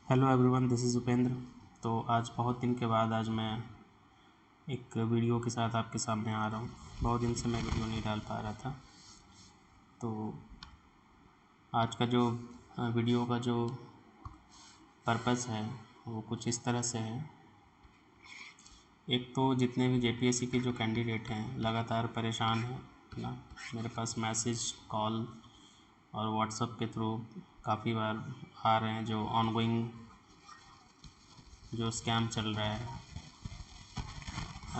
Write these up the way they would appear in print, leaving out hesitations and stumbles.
Hello everyone, this is Upendra. तो आज बहुत दिन के बाद आज मैं एक वीडियो के साथ आपके सामने आ रहा हूँ। बहुत दिन से मैं वीडियो नहीं डाल पा रहा था। तो आज का जो वीडियो का जो पर्पस है वो कुछ इस तरह से है। एक तो जितने भी जेपीएससी के जो कैंडिडेट हैं लगातार परेशान हैं ना। मेरे पास मैसेज, कॉल और व्हाट्सएप के थ्रू काफ़ी बार आ रहे हैं जो ऑनगोइंग जो स्कैम चल रहा है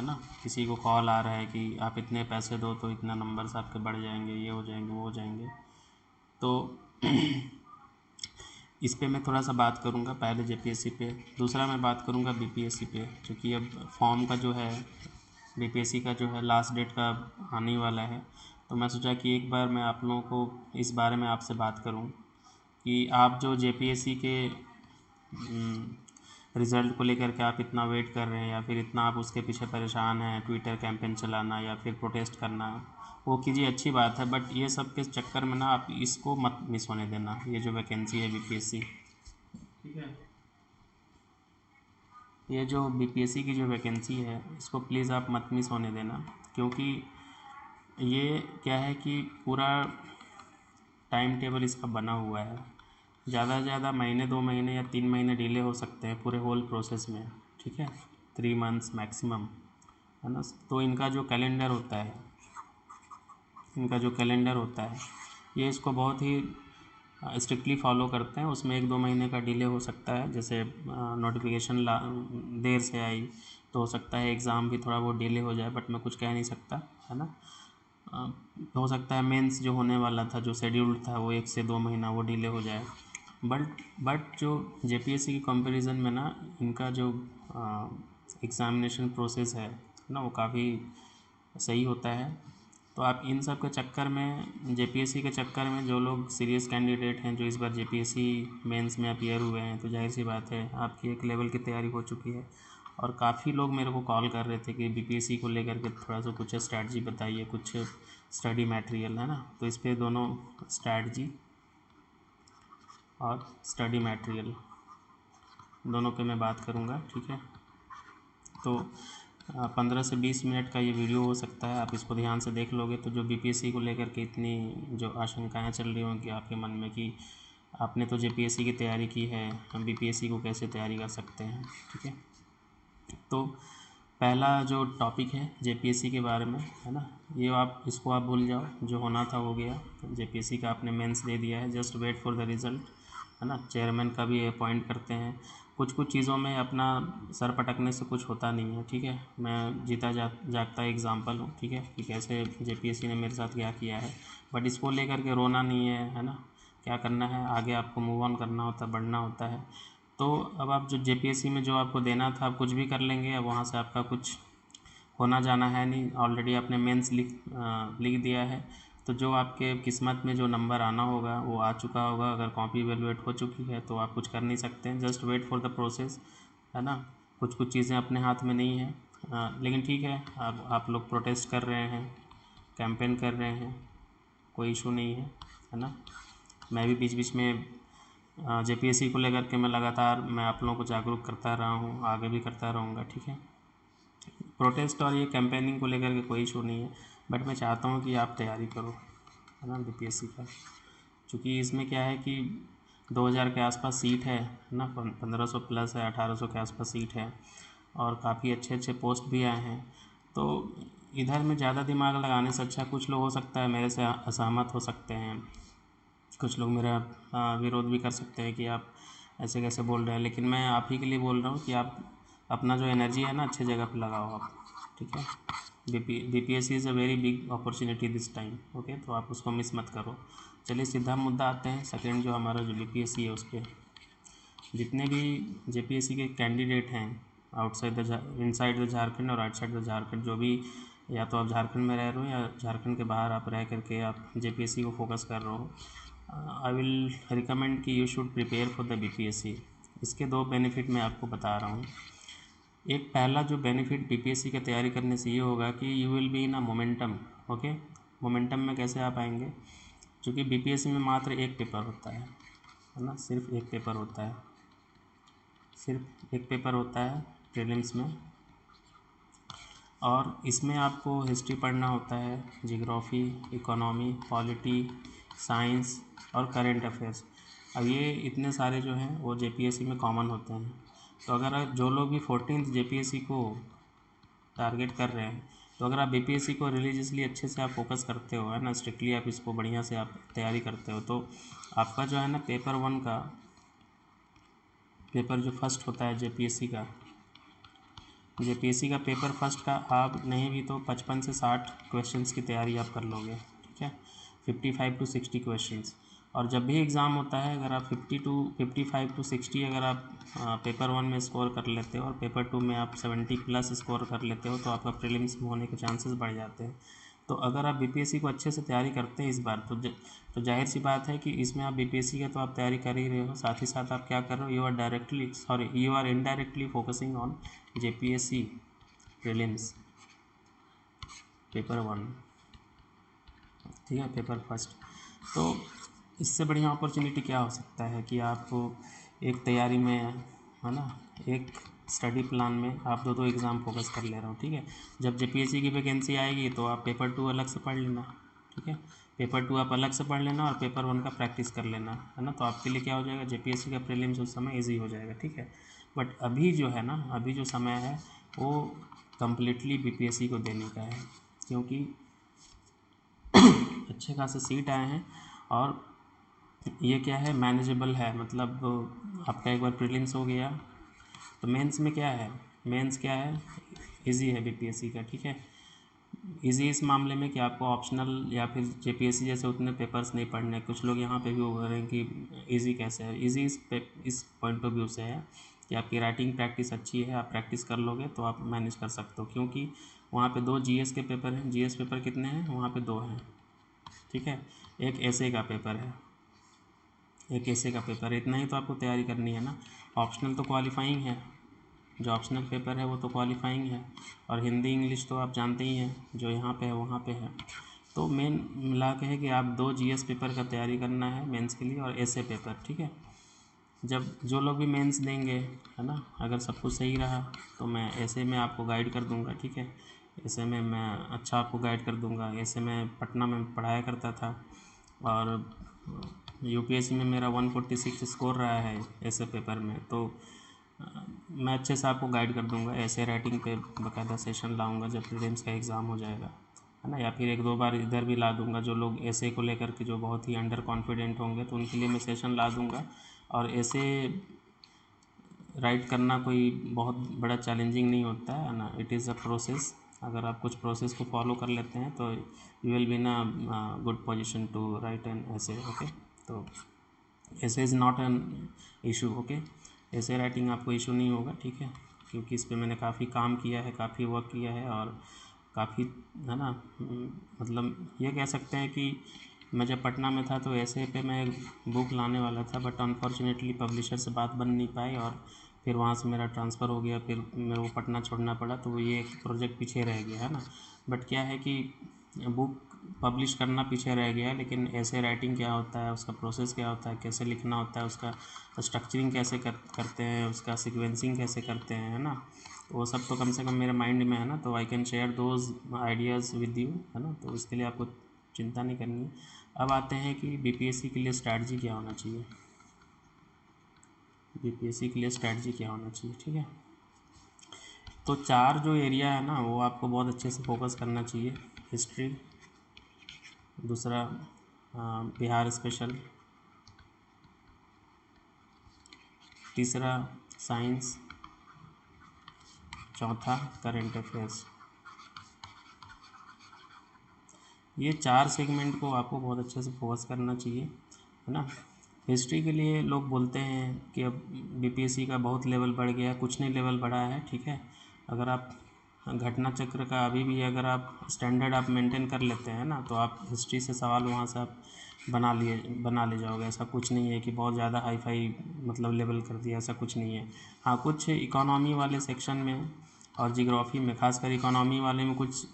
ना। किसी को कॉल आ रहा है कि आप इतने पैसे दो तो इतना नंबर्स आपके बढ़ जाएंगे, ये हो जाएंगे, वो हो जाएंगे। तो इस पे मैं थोड़ा सा बात करूँगा, पहले जेपीएससी पे, दूसरा मैं बात करूँगा बीपीएससी पे, क्योंकि अब फॉर्म का जो है बीपीएससी का जो है लास्ट डेट का आने वाला है। तो मैं सोचा कि एक बार मैं आप लोगों को इस बारे में आपसे बात करूँ कि आप जो जेपीएससी के रिज़ल्ट को लेकर के आप इतना वेट कर रहे हैं या फिर इतना आप उसके पीछे परेशान हैं, ट्विटर कैंपेन चलाना या फिर प्रोटेस्ट करना, वो कीजिए, अच्छी बात है। बट ये सब के चक्कर में ना आप इसको मत मिस होने देना, ये जो वैकेंसी है बीपीएससी, ठीक है, ये जो बीपीएससी की जो वैकेंसी है इसको प्लीज़ आप मत मिस होने देना। क्योंकि ये क्या है कि पूरा टाइम टेबल इसका बना हुआ है। ज़्यादा से ज़्यादा महीने, 2 महीने या 3 महीने डिले हो सकते हैं पूरे होल प्रोसेस में, ठीक है, 3 मंथ्स मैक्सिमम, है ना। तो इनका जो कैलेंडर होता है ये इसको बहुत ही स्ट्रिक्टली फॉलो करते हैं। उसमें 1-2 महीने का डिले हो सकता है, जैसे नोटिफिकेशन देर से आई तो हो सकता है एग्ज़ाम भी थोड़ा वो डिले हो जाए, बट मैं कुछ कह नहीं सकता, है ना। हो सकता है मेंस जो होने वाला था, जो शेड्यूल्ड था, वो 1 से 2 महीना वो डिले हो जाए। बट जो जेपीएससी की कंपैरिजन में ना इनका जो एग्ज़ामिनेशन प्रोसेस है ना वो काफ़ी सही होता है। तो आप इन सब के चक्कर में, जेपीएससी के चक्कर में, जो लोग सीरियस कैंडिडेट हैं जो इस बार जेपीएससी मेंस में अपीयर हुए हैं, तो जाहिर सी बात है आपकी एक लेवल की तैयारी हो चुकी है। और काफ़ी लोग मेरे को कॉल कर रहे थे कि बीपीएससी को लेकर के थोड़ा सा कुछ स्ट्रैटेजी बताइए, कुछ स्टडी मटेरियल, है ना। तो इस पर दोनों स्ट्रैटेजी और स्टडी मटेरियल दोनों पे मैं बात करूँगा, ठीक है। तो 15 से 20 मिनट का ये वीडियो हो सकता है, आप इसको ध्यान से देख लोगे तो जो बीपीएससी को लेकर के इतनी जो आशंकाएं चल रही होंगी आपके मन में कि आपने तो जेपीएससी की तैयारी की है, हम बीपीएससी को कैसे तैयारी कर सकते हैं, ठीक है। तो पहला जो टॉपिक है जेपीएससी के बारे में, है ना, ये आप इसको आप भूल जाओ, जो होना था हो गया। जेपीएससी का आपने मेंस दे दिया है, just wait for the result, है ना। चेयरमैन का भी अपॉइंट करते हैं। कुछ चीज़ों में अपना सर पटकने से कुछ होता नहीं है, ठीक है। मैं जीता जागता एग्जाम्पल हूँ, ठीक है, कि कैसे जेपीएससी ने मेरे साथ क्या किया है। बट इसको लेकर के रोना नहीं है ना। क्या करना है, आगे आपको मूव ऑन करना होता है, बढ़ना होता है। तो अब आप जो जेपीएससी में जो आपको देना था आप कुछ भी कर लेंगे, अब वहाँ से आपका कुछ होना जाना है नहीं। ऑलरेडी आपने मेंस लिख दिया है, तो जो आपके किस्मत में जो नंबर आना होगा वो आ चुका होगा। अगर कॉपी इवेलुएट हो चुकी है तो आप कुछ कर नहीं सकते हैं, just wait for the process, है ना। कुछ चीज़ें अपने हाथ में नहीं है, लेकिन ठीक है, आप लोग प्रोटेस्ट कर रहे हैं, कैंपेन कर रहे हैं, कोई इशू नहीं है ना। मैं भी बीच बीच में जेपीएससी को लेकर के मैं आप लोगों को जागरूक करता रहा हूँ, आगे भी करता रहूँगा, ठीक है। प्रोटेस्ट और ये कैंपेनिंग को लेकर के कोई इशू नहीं है, बट मैं चाहता हूँ कि आप तैयारी करो, है ना, बीपीएससी का। क्योंकि इसमें क्या है कि 2000 के आसपास सीट है ना, 1500 प्लस है, 1800 के आसपास सीट है, और काफ़ी अच्छे अच्छे पोस्ट भी आए हैं। तो इधर में ज़्यादा दिमाग लगाने से अच्छा, कुछ लोग हो सकता है मेरे से असहमत हो सकते हैं, कुछ लोग मेरा विरोध भी कर सकते हैं कि आप ऐसे कैसे बोल रहे हैं, लेकिन मैं आप ही के लिए बोल रहा हूँ कि आप अपना जो एनर्जी है ना अच्छे जगह पे लगाओ आप, ठीक है। BPSC is a very big opportunity this time, okay, तो आप उसको मिस मत करो। चलिए सीधा मुद्दा आते हैं, सेकेंड जो हमारा जो बीपीएससी है उस पर। जितने भी जेपीएससी के कैंडिडेट हैं आउटसाइड इनसाइड द झारखंड और आउटसाइड द झारखंड, जो भी, या तो आप झारखंड में रह रहे हो या झारखंड के बाहर आप रह करके आप जेपीएससी को फोकस कर रहे हो, आई विल रिकमेंड कि you should prepare for the BPSC. इसके दो बेनिफिट मैं आपको बता रहा हूँ। एक पहला जो बेनिफिट बीपीएससी की तैयारी करने से ये होगा कि you will be in a momentum, okay. Momentum में कैसे आप आएंगे, क्योंकि बीपीएससी में मात्र एक पेपर होता है ना, सिर्फ एक पेपर होता है। सिर्फ एक पेपर होता है प्रीलिम्स में, और इसमें आपको हिस्ट्री पढ़ना होता है, जियोग्राफी, इकोनॉमी, पॉलिटी, साइंस और करेंट अफेयर्स। अब ये इतने सारे जो हैं वो जेपीएससी में कॉमन होते हैं। तो अगर जो लोग भी 14th जेपीएससी को टारगेट कर रहे हैं, तो अगर आप बीपीएससी को रिलीजियसली अच्छे से आप फोकस करते हो, है ना, स्ट्रिक्टली आप इसको बढ़िया से आप तैयारी करते हो, तो आपका जो है ना पेपर 1 का पेपर जो फर्स्ट होता है जेपीएससी का पेपर फर्स्ट का आप नहीं भी तो 55 से 60 क्वेश्चंस की तैयारी आप कर लोगे, ठीक है, 55 to 60 क्वेश्चंस। और जब भी एग्ज़ाम होता है, अगर आप 55 to 60 अगर आप पेपर 1 में स्कोर कर लेते हो और पेपर 2 में आप 70 प्लस स्कोर कर लेते हो, तो आपका प्रीलिम्स में होने के चांसेस बढ़ जाते हैं। तो अगर आप बीपीएससी को अच्छे से तैयारी करते हैं इस बार, तो जाहिर सी बात है कि इसमें आप बीपीएससी का तो आप तैयारी कर ही रहे हो, साथ ही साथ आप क्या कर रहे हो, you are indirectly focusing on JPSC prelims paper 1, ठीक है, पेपर फर्स्ट। तो इससे बढ़िया अपॉर्चुनिटी क्या हो सकता है कि आप एक तैयारी में, है ना, एक स्टडी प्लान में आप दो एग्ज़ाम फोकस कर ले रहे हो, ठीक है। जब जेपीएससी की वैकेंसी आएगी तो आप पेपर 2 अलग से पढ़ लेना, ठीक है, पेपर 2 आप अलग से पढ़ लेना और पेपर 1 का प्रैक्टिस कर लेना, है ना। तो आपके लिए क्या हो जाएगा, जेपीएससी का प्रीलिम्स उस समय ईजी हो जाएगा, ठीक है। बट अभी जो है ना, अभी जो समय है वो कम्प्लीटली बीपीएससी को देने का है, क्योंकि अच्छे खासे सीट आए हैं और ये क्या है, मैनेजेबल है। मतलब आपका एक बार प्रीलिम्स हो गया तो मेंस में क्या है, मेंस क्या है, इजी है बीपीएससी का, ठीक है। इजी इस मामले में कि आपको ऑप्शनल या फिर जेपीएससी जैसे उतने पेपर्स नहीं पढ़ने। कुछ लोग यहाँ पे भी बोल रहे हैं कि इजी कैसे है, इजी इस पॉइंट ऑफ व्यू से है कि आपकी राइटिंग प्रैक्टिस अच्छी है, आप प्रैक्टिस कर लोगे तो आप मैनेज कर सकते हो, क्योंकि वहाँ पे 2 जीएस के पेपर हैं। जीएस पेपर कितने हैं वहाँ पे? 2 हैं, ठीक है। एक एसए का पेपर है, एक एसए का पेपर है, इतना ही तो आपको तैयारी करनी है ना। ऑप्शनल तो क्वालिफाइंग है, जो ऑप्शनल पेपर है वो तो क्वालिफाइंग है, और हिंदी इंग्लिश तो आप जानते ही हैं, जो यहाँ पे है वहाँ पे है। तो मेन मिला के है कि आप 2 जीएस पेपर का तैयारी करना है मेंस के लिए, और एसए पेपर, ठीक है। जब जो लोग भी मेंस देंगे, है ना, अगर सब कुछ सही रहा तो मैं ऐसे में आपको गाइड कर दूंगा, ठीक है। ऐसे में मैं अच्छा आपको गाइड कर दूंगा। ऐसे में पटना में पढ़ाया करता था और यूपीएससी में मेरा 146 स्कोर रहा है ऐसे पेपर में, तो मैं अच्छे से आपको गाइड कर दूंगा। ऐसे राइटिंग पे बाकायदा सेशन लाऊंगा जब प्रीलिम्स का एग्ज़ाम हो जाएगा, है ना, या फिर 1-2 बार इधर भी ला दूंगा। जो लोग ऐसे को लेकर के जो बहुत ही अंडर कॉन्फिडेंट होंगे तो उनके लिए मैं सेशन ला दूंगा। और ऐसे राइट करना कोई बहुत बड़ा चैलेंजिंग नहीं होता है ना, इट इज़ अ प्रोसेस। अगर आप कुछ प्रोसेस को फॉलो कर लेते हैं तो you will be in a good position to write an essay, okay. तो essay is not an issue, okay. Essay writing आपको इशू नहीं होगा, ठीक है, क्योंकि इस पे मैंने काफ़ी काम किया है, काफ़ी वर्क किया है, और काफ़ी, है ना, मतलब ये कह सकते हैं कि मैं जब पटना में था तो ऐसे पे मैं एक बुक लाने वाला था, बट अनफॉर्चुनेटली पब्लिशर से बात बन नहीं पाई और फिर वहाँ से मेरा ट्रांसफ़र हो गया, फिर मेरे को पटना छोड़ना पड़ा, तो ये एक प्रोजेक्ट पीछे रह गया, है ना। बट क्या है कि बुक पब्लिश करना पीछे रह गया है, लेकिन ऐसे राइटिंग क्या होता है, उसका प्रोसेस क्या होता है, कैसे लिखना होता है, उसका स्ट्रक्चरिंग कैसे करते हैं, उसका सीक्वेंसिंग कैसे करते हैं, है ना, तो वो सब तो कम से कम मेरे माइंड में है ना, तो I can share those ideas with you, है ना। तो इसके लिए आपको चिंता नहीं करनी। अब आते हैं कि बीपीएससी के लिए स्ट्रैटेजी क्या होना चाहिए। बीपीएससी के लिए स्ट्रैटेजी क्या होना चाहिए, ठीक है। तो 4 जो एरिया है ना वो आपको बहुत अच्छे से फोकस करना चाहिए। हिस्ट्री, दूसरा बिहार स्पेशल, तीसरा साइंस, चौथा करंट अफेयर्स। ये 4 सेगमेंट को आपको बहुत अच्छे से फोकस करना चाहिए, है ना। हिस्ट्री के लिए लोग बोलते हैं कि अब बीपीएससी का बहुत लेवल बढ़ गया, कुछ नहीं लेवल बढ़ा है, ठीक है। अगर आप घटना चक्र का अभी भी अगर आप स्टैंडर्ड आप मेंटेन कर लेते हैं ना, तो आप हिस्ट्री से सवाल वहाँ से आप बना ले जाओगे। ऐसा कुछ नहीं है कि बहुत ज़्यादा हाई फाई मतलब लेवल कर दिया, ऐसा कुछ नहीं है। हाँ, कुछ इकोनॉमी वाले सेक्शन में और जियोग्राफी में, खासकर इकोनॉमी वाले में कुछ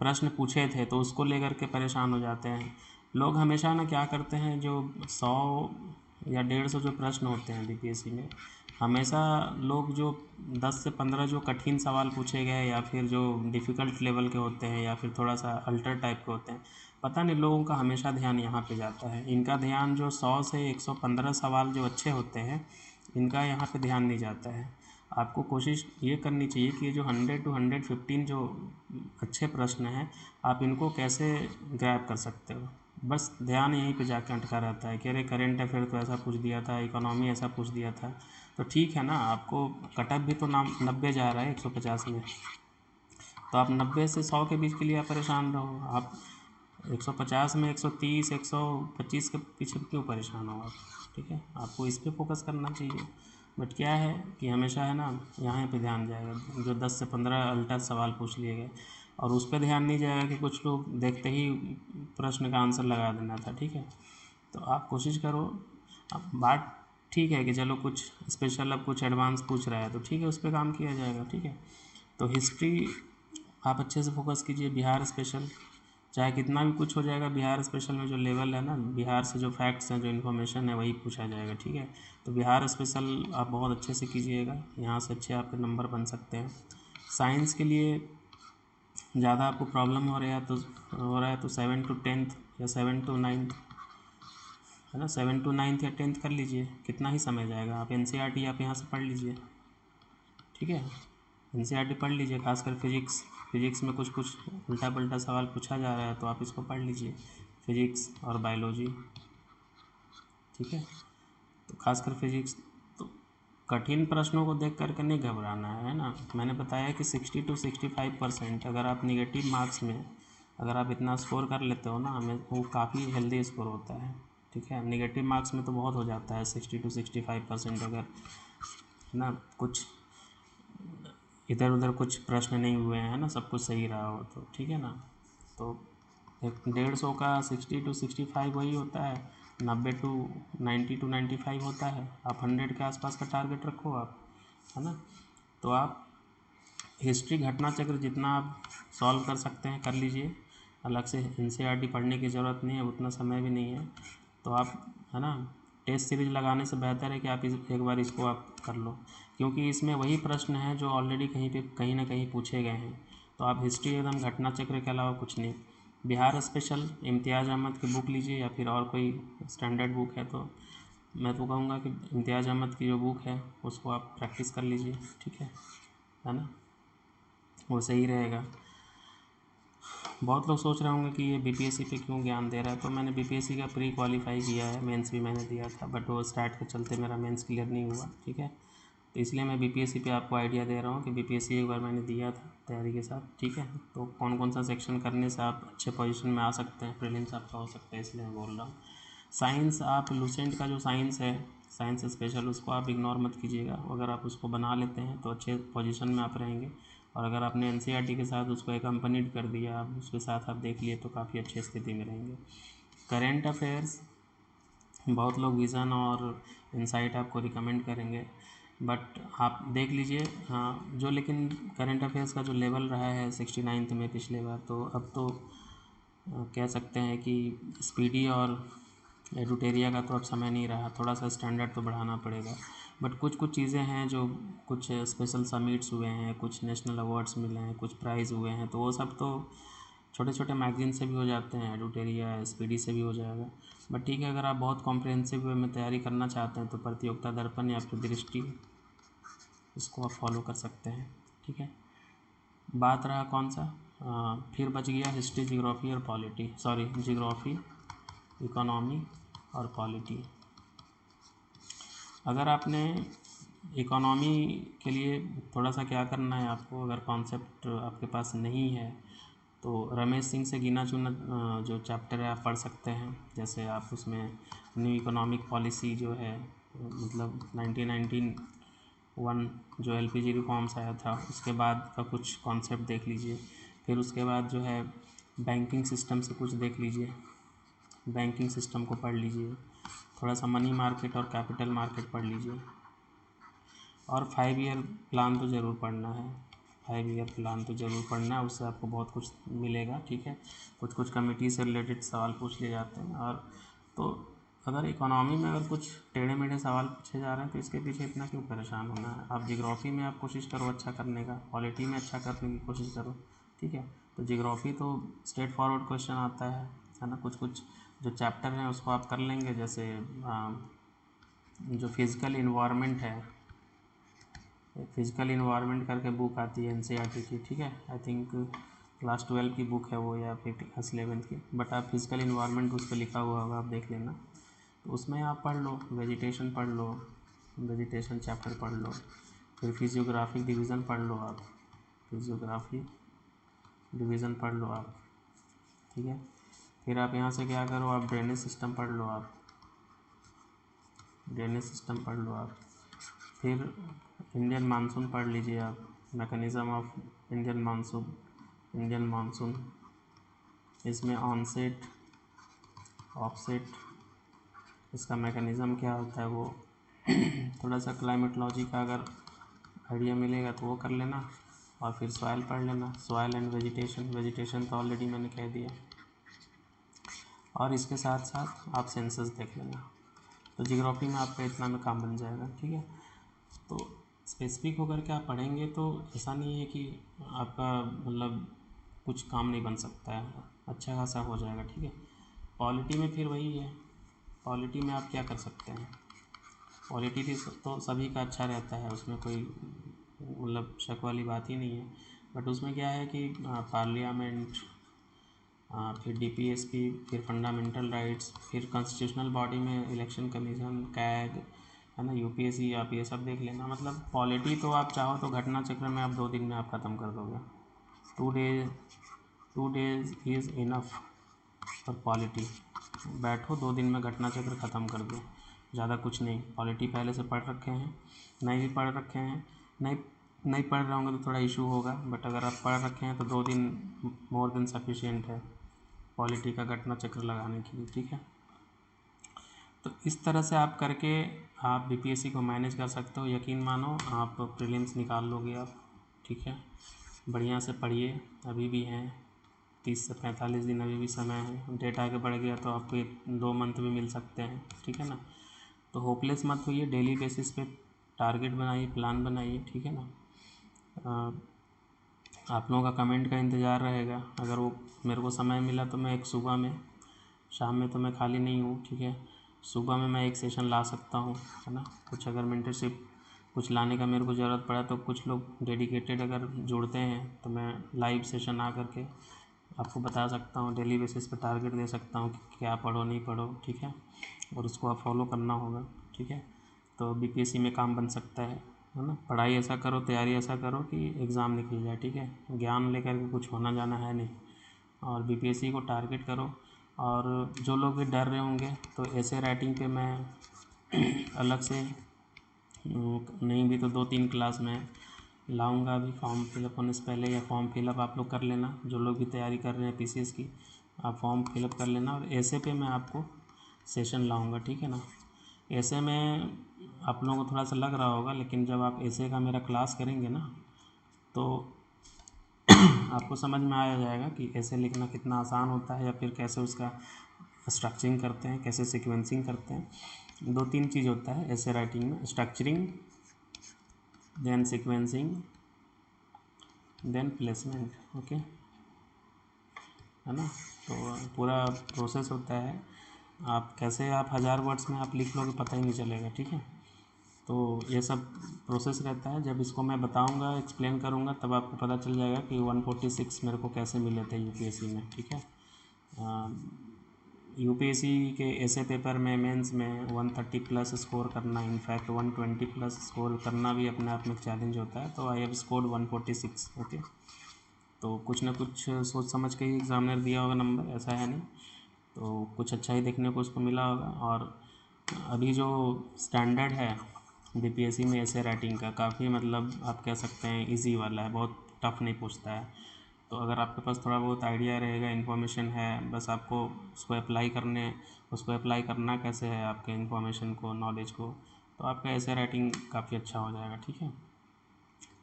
प्रश्न पूछे थे तो उसको लेकर के परेशान हो जाते हैं लोग। हमेशा ना क्या करते हैं, जो 100 या 150 जो प्रश्न होते हैं बीपीएससी में, हमेशा लोग जो 10 से 15 जो कठिन सवाल पूछे गए या फिर जो डिफ़िकल्ट लेवल के होते हैं या फिर थोड़ा सा अल्टर टाइप के होते हैं, पता नहीं लोगों का हमेशा ध्यान यहाँ पे जाता है। इनका ध्यान जो 100 से 115 सवाल जो अच्छे होते हैं, इनका यहाँ पे ध्यान नहीं जाता है। आपको कोशिश ये करनी चाहिए कि जो 100 to 115 जो अच्छे प्रश्न हैं, आप इनको कैसे ग्रैब कर सकते हो। बस ध्यान यहीं पे जाके अटका रहता है कि अरे करेंट अफेयर तो ऐसा पूछ दिया था, इकोनॉमी ऐसा पूछ दिया था। तो ठीक है ना, आपको कटअप भी तो 90 जा रहा है 150 में, तो आप 90 से 100 के बीच के लिए आप परेशान रहो। आप 150 में 130 125 के पीछे क्यों परेशान हो आप, ठीक है। आपको इस पे फोकस करना चाहिए। बट क्या है कि हमेशा है ना, यहाँ पे ध्यान जाएगा जो 10 से 15 अल्टर सवाल पूछ लिए गए, और उस पर ध्यान नहीं जाएगा कि कुछ लोग देखते ही प्रश्न का आंसर लगा देना था, ठीक है। तो आप कोशिश करो। अब बात ठीक है कि चलो कुछ स्पेशल अब कुछ एडवांस पूछ रहा है तो ठीक है, उस पर काम किया जाएगा, ठीक है। तो हिस्ट्री आप अच्छे से फोकस कीजिए। बिहार स्पेशल चाहे कितना भी कुछ हो जाएगा, बिहार स्पेशल में जो लेवल है ना, बिहार से जो फैक्ट्स हैं, जो इन्फॉर्मेशन है, वही पूछा जाएगा, ठीक है। तो बिहार स्पेशल आप बहुत अच्छे से कीजिएगा, यहाँ से अच्छे आपके नंबर बन सकते हैं। साइंस के लिए ज़्यादा आपको प्रॉब्लम हो रहा है तो 7 to 10th या 7 to 9th है ना, 7 to 9th या 10th कर लीजिए। कितना ही समय जाएगा, आप NCERT आप यहाँ से पढ़ लीजिए, ठीक है। NCERT पढ़ लीजिए, खासकर फिजिक्स में कुछ कुछ उल्टा पुल्टा सवाल पूछा जा रहा है तो आप इसको पढ़ लीजिए, फिजिक्स और बायोलॉजी, ठीक है। तो खासकर फिजिक्स, तो कठिन प्रश्नों को देख करके नहीं घबराना है ना। मैंने बताया कि 60 to 65% अगर आप निगेटिव मार्क्स में अगर आप इतना स्कोर कर लेते हो ना, हमें वो काफ़ी हेल्दी स्कोर होता है, ठीक है। निगेटिव मार्क्स में तो बहुत हो जाता है 60 to 65% अगर, है ना, कुछ इधर उधर कुछ प्रश्न नहीं हुए हैं ना, सब कुछ सही रहा हो तो, ठीक है ना। तो 150 का 60 to 65 वही होता है, 90 to 95 होता है। आप 100 के आसपास का टारगेट रखो आप, है ना। तो आप हिस्ट्री घटना चक्र जितना आप सॉल्व कर सकते हैं कर लीजिए। अलग से NCERT पढ़ने की ज़रूरत नहीं है, उतना समय भी नहीं है। तो आप, है ना, टेस्ट सीरीज लगाने से बेहतर है कि आप एक बार इसको आप कर लो, क्योंकि इसमें वही प्रश्न हैं जो ऑलरेडी कहीं ना कहीं पूछे गए हैं। तो आप हिस्ट्री एकदम घटना चक्र के अलावा कुछ नहीं। बिहार स्पेशल इम्तियाज़ अहमद की बुक लीजिए, या फिर और कोई स्टैंडर्ड बुक है तो मैं तो कहूँगा कि इम्तियाज़ अहमद की जो बुक है उसको आप प्रैक्टिस कर लीजिए, ठीक है ना, वो सही रहेगा। बहुत लोग सोच रहे होंगे कि ये BPSC पे क्यों ज्ञान दे रहा है, तो मैंने BPSC का प्री क्वालिफाई किया है, मेंस भी मैंने दिया था, बट वो स्टार्ट के चलते मेरा मेंस क्लियर नहीं हुआ, ठीक है। तो इसलिए मैं BPSC पे आपको आइडिया दे रहा हूँ कि BPSC एक बार मैंने दिया था तैयारी के साथ, ठीक है। तो कौन कौन सा सेक्शन करने से आप अच्छे पोजीशन में आ सकते हैं, प्रीलिम्स आपका हो सकता है, इसलिए मैं बोल रहा हूँ। साइंस, आप लुसेंट का जो साइंस है, साइंस स्पेशल, उसको आप इग्नोर मत कीजिएगा। अगर आप उसको बना लेते हैं तो अच्छे पोजीशन में आप रहेंगे, और अगर आपने NCERT के साथ उसको एकम्पनीड कर दिया, आप उसके साथ आप देख लिए, तो काफ़ी अच्छी स्थिति में रहेंगे। करेंट अफेयर्स बहुत लोग विज़न और इनसाइट आपको रिकमेंड करेंगे, बट आप देख लीजिए। हाँ, जो लेकिन करेंट अफेयर्स का जो लेवल रहा है 69th में पिछले बार, तो अब तो कह सकते हैं कि स्पीडी और एडुटेरिया का तो अब समय नहीं रहा, थोड़ा सा स्टैंडर्ड तो बढ़ाना पड़ेगा। बट कुछ कुछ चीज़ें हैं, जो कुछ स्पेशल समिट्स हुए हैं, कुछ नेशनल अवार्ड्स मिले हैं, कुछ प्राइज़ हुए हैं, तो वो सब तो छोटे छोटे मैगजीन से भी हो जाते हैं, एडुटेरिया स्पीडी से भी हो जाएगा। बट ठीक है, अगर आप बहुत कॉम्प्रिहेंसिव वे में तैयारी करना चाहते हैं तो प्रतियोगिता दर्पण या फिर दृष्टि, इसको आप फॉलो कर सकते हैं, ठीक है। बात रहा कौन सा, फिर बच गया हिस्ट्री, जियोग्राफी और पॉलिटी, सॉरी, जियोग्राफी, इकोनॉमी और पॉलिटी। अगर आपने इकोनॉमी के लिए थोड़ा सा क्या करना है आपको, अगर कॉन्सेप्ट आपके पास नहीं है तो रमेश सिंह से गिना चुना जो चैप्टर है आप पढ़ सकते हैं। जैसे आप उसमें न्यू इकोनॉमिक पॉलिसी जो है, मतलब 1991 जो LPG रिफॉर्म्स आया था, उसके बाद का कुछ कॉन्सेप्ट देख लीजिए। फिर उसके बाद जो है बैंकिंग सिस्टम से कुछ देख लीजिए, बैंकिंग सिस्टम को पढ़ लीजिए। थोड़ा सा मनी मार्केट और कैपिटल मार्केट पढ़ लीजिए। और 5 ईयर प्लान तो ज़रूर पढ़ना है, 5 ईयर प्लान तो ज़रूर पढ़ना है, उससे आपको बहुत कुछ मिलेगा, ठीक है। कुछ कुछ कमेटी से रिलेटेड सवाल पूछ लिए जाते हैं। और तो अगर इकोनॉमी में अगर कुछ टेढ़े मेढ़े सवाल पूछे जा रहे हैं तो इसके पीछे इतना क्यों परेशान होना है। आप जियोग्राफी में आप कोशिश करो अच्छा करने का, पॉलिटी में अच्छा करने की कोशिश करो, ठीक है। तो जियोग्राफी तो स्ट्रेट फॉरवर्ड क्वेश्चन आता है ना। कुछ कुछ जो चैप्टर हैं उसको आप कर लेंगे, जैसे जो फिज़िकल इन्वायरमेंट है, फिज़िकल इन्वायरमेंट करके बुक आती है एनसीईआरटी की, ठीक है। आई थिंक क्लास 12 की बुक है वो, या फिर क्लास 11 की, बट आप फिज़िकल इन्वायरमेंट उस पर लिखा हुआ होगा, आप देख लेना। तो उसमें आप पढ़ लो, वेजिटेशन पढ़ लो, वेजिटेशन चैप्टर पढ़ लो। फिर फिजियोग्राफिक डिवीज़न पढ़ लो आप, फिजियोग्राफी डिवीज़न पढ़ लो आप, ठीक है। फिर आप यहाँ से क्या करो, आप ड्रेनेज सिस्टम पढ़ लो, आप ड्रेनेज सिस्टम पढ़ लो आप। फिर इंडियन मानसून पढ़ लीजिए आप, mechanism of Indian monsoon, Indian monsoon, इसमें ऑनसेट ऑफसेट, इसका मैकेनिज़्म क्या होता है वो थोड़ा सा क्लाइमेटोलॉजी का अगर आइडिया मिलेगा तो वो कर लेना। और फिर सॉइल पढ़ लेना, सॉइल एंड वेजिटेशन, वेजिटेशन तो ऑलरेडी मैंने कह दिया। और इसके साथ साथ आप सेंसस देख लेना। तो जियोग्राफी में आपका इतना में काम बन जाएगा, ठीक है। तो स्पेसिफिक होकर के आप पढ़ेंगे तो ऐसा नहीं है कि आपका मतलब कुछ काम नहीं बन सकता है, अच्छा खासा हो जाएगा, ठीक है। पॉलिटी में फिर वही है, पॉलिटी में आप क्या कर सकते हैं, पॉलिटी तो सभी का अच्छा रहता है, उसमें कोई मतलब शक वाली बात ही नहीं है। बट उसमें क्या है कि पार्लियामेंट, फिर डीपीएसपी, फिर फंडामेंटल राइट्स, फिर कॉन्स्टिट्यूशनल बॉडी में इलेक्शन कमीशन, कैग, है ना, यूपीएससी, आप ये सब देख लेना। मतलब पॉलिटी तो आप चाहो तो घटना चक्र में आप 2 दिन में आप ख़त्म कर दोगे। 2 days is enough for polity. बैठो 2 दिन में घटना चक्र ख़त्म कर दो, ज़्यादा कुछ नहीं। पॉलिटी पहले से पढ़ रखे हैं, नहीं भी पढ़ रखे हैं, नहीं पढ़ रहे होंगे तो थोड़ा इशू होगा, बट अगर आप पढ़ रखे हैं तो 2 दिन मोर देन सफिशिएंट है पॉलिटी का घटना चक्र लगाने के लिए, ठीक है। तो इस तरह से आप करके आप बीपीएससी को मैनेज कर सकते हो। यकीन मानो आप प्रीलिम्स निकाल लोगे आप, ठीक है। बढ़िया से पढ़िए, अभी भी हैं 30 से 45 दिन, अभी भी समय है। डेट आगे बढ़ गया तो आपको 2 मंथ भी मिल सकते हैं, ठीक है ना। तो होपलेस मत होइए, डेली बेसिस पे टारगेट बनाइए, प्लान बनाइए, ठीक है ना। आप लोगों का कमेंट का इंतज़ार रहेगा। अगर वो मेरे को समय मिला तो मैं एक सुबह में, शाम में तो मैं खाली नहीं हूँ, ठीक है। सुबह में मैं एक सेशन ला सकता हूँ, है ना। कुछ अगर मेंटरशिप कुछ लाने का मेरे को ज़रूरत पड़ा तो कुछ लोग डेडिकेटेड अगर जुड़ते हैं तो मैं लाइव सेशन आ करके आपको बता सकता हूँ, डेली बेसिस पे टारगेट दे सकता हूँ कि क्या पढ़ो नहीं पढ़ो, ठीक है। और उसको आप फॉलो करना होगा, ठीक है। तो बीपीएससी में काम बन सकता है ना। पढ़ाई ऐसा करो, तैयारी ऐसा करो कि एग्ज़ाम निकल जाए, ठीक है। ज्ञान लेकर के कुछ होना जाना है नहीं। और बीपीएससी को टारगेट करो। और जो लोग भी डर रहे होंगे तो ऐसे राइटिंग पे मैं अलग से नहीं भी तो 2-3 क्लास में लाऊंगा अभी, फॉर्म फिलअप होने से पहले, या फॉर्म फिलअप आप लोग कर लेना। जो लोग भी तैयारी कर रहे हैं पीसीएस की, आप फॉर्म फिलअप कर लेना। और ऐसे पे मैं आपको सेशन लाऊंगा, ठीक है ना। ऐसे में आप लोगों को थोड़ा सा लग रहा होगा, लेकिन जब आप ऐसे का मेरा क्लास करेंगे ना तो आपको समझ में आ जाएगा कि ऐसे लिखना कितना आसान होता है, या फिर कैसे उसका स्ट्रक्चरिंग करते हैं, कैसे सीक्वेंसिंग करते हैं। 2-3 चीज़ होता है ऐसे राइटिंग में, structuring, then sequencing, then placement, okay, है ना। तो पूरा प्रोसेस होता है। आप कैसे आप 1000 वर्ड्स में आप लिख लोगे पता ही नहीं चलेगा, ठीक है। तो ये सब प्रोसेस रहता है। जब इसको मैं बताऊंगा, एक्सप्लेन करूंगा, तब आपको पता चल जाएगा कि 146 मेरे को कैसे मिले थे यूपीएससी में, ठीक है। यूपीएससी के ऐसे पेपर में मेंस में 130 प्लस स्कोर करना, इनफैक्ट 120 प्लस स्कोर करना भी अपने आप में एक चैलेंज होता है। तो आई हैव स्कोर्ड 146, ओके। तो कुछ ना कुछ सोच समझ के ही एग्ज़ामिनर दिया होगा नंबर, ऐसा है नहीं। तो कुछ अच्छा ही देखने को उसको मिला होगा। और अभी जो स्टैंडर्ड है बीपीएससी में ऐसे राइटिंग का, काफ़ी मतलब आप कह सकते हैं इजी वाला है, बहुत टफ नहीं पूछता है। तो अगर आपके पास थोड़ा बहुत आइडिया रहेगा, इन्फॉर्मेशन है, बस आपको उसको अप्लाई करना कैसे है, आपके इन्फॉर्मेशन को, नॉलेज को, तो आपका ऐसे राइटिंग काफ़ी अच्छा हो जाएगा, ठीक है।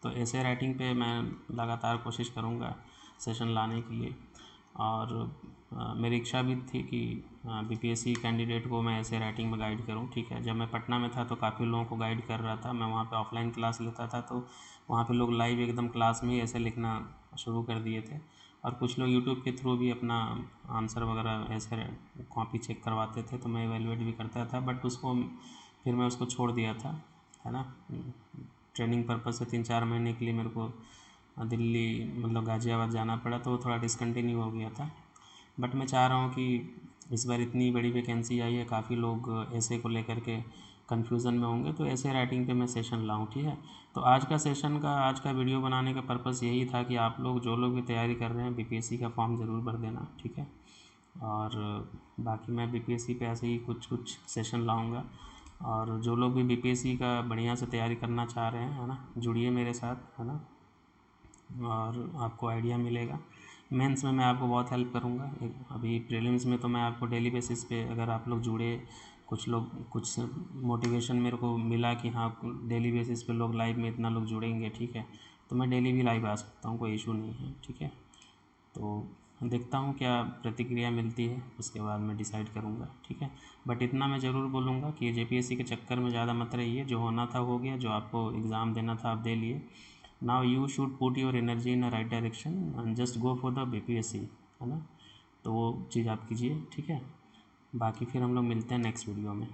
तो ऐसे राइटिंग पे मैं लगातार कोशिश करूँगा सेशन लाने के लिए। और मेरी इच्छा भी थी कि बीपीएससी कैंडिडेट को मैं ऐसे राइटिंग में गाइड करूं, ठीक है। जब मैं पटना में था तो काफ़ी लोगों को गाइड कर रहा था, मैं वहाँ पे ऑफलाइन क्लास लेता था, तो वहाँ पे लोग लाइव एकदम क्लास में ही ऐसे लिखना शुरू कर दिए थे। और कुछ लोग यूट्यूब के थ्रू भी अपना आंसर वगैरह ऐसे कॉपी चेक करवाते थे, तो मैं इवेलुएट भी करता था, बट उसको फिर मैं उसको छोड़ दिया था, है ना। ट्रेनिंग पर्पज़ से 3-4 महीने के लिए मेरे को दिल्ली मतलब गाज़ियाबाद जाना पड़ा, तो वो थोड़ा डिसकंटिन्यू हो गया था। बट मैं चाह रहा हूँ कि इस बार इतनी बड़ी वैकेंसी आई है, काफ़ी लोग ऐसे को लेकर के कन्फ्यूज़न में होंगे, तो ऐसे राइटिंग पे मैं सेशन लाऊँ, ठीक है। तो आज का वीडियो बनाने का पर्पस यही था कि आप लोग जो लोग भी तैयारी कर रहे हैं बीपीएससी का फॉर्म ज़रूर भर देना, ठीक है। और बाकी मैं बीपीएससी पे ऐसे ही कुछ कुछ सेशन लाऊंगा, और जो लोग भी बीपीएससी का बढ़िया से तैयारी करना चाह रहे हैं, है ना, जुड़िए मेरे साथ, है ना, और आपको आइडिया मिलेगा। मेंस में मैं आपको बहुत हेल्प करूँगा। अभी प्रीलिम्स में तो मैं आपको डेली बेसिस पे, अगर आप लोग जुड़े, कुछ लोग कुछ मोटिवेशन मेरे को मिला कि हाँ डेली बेसिस पे लोग लाइव में इतना लोग जुड़ेंगे, ठीक है, तो मैं डेली भी लाइव आ सकता हूँ, कोई इशू नहीं है, ठीक है। तो देखता हूँ क्या प्रतिक्रिया मिलती है, उसके बाद मैं डिसाइड करूँगा, ठीक है। बट इतना मैं ज़रूर बोलूँगा कि जेपीएससी के चक्कर में ज़्यादा मत रहिए, जो होना था हो गया, जो आपको एग्ज़ाम देना था आप दे लिए। Now you should put your energy in a right direction and just go for the BPSC, है ना। तो वो चीज़ आप कीजिए, ठीक है। बाकी फिर हम लोग मिलते हैं नेक्स्ट वीडियो में।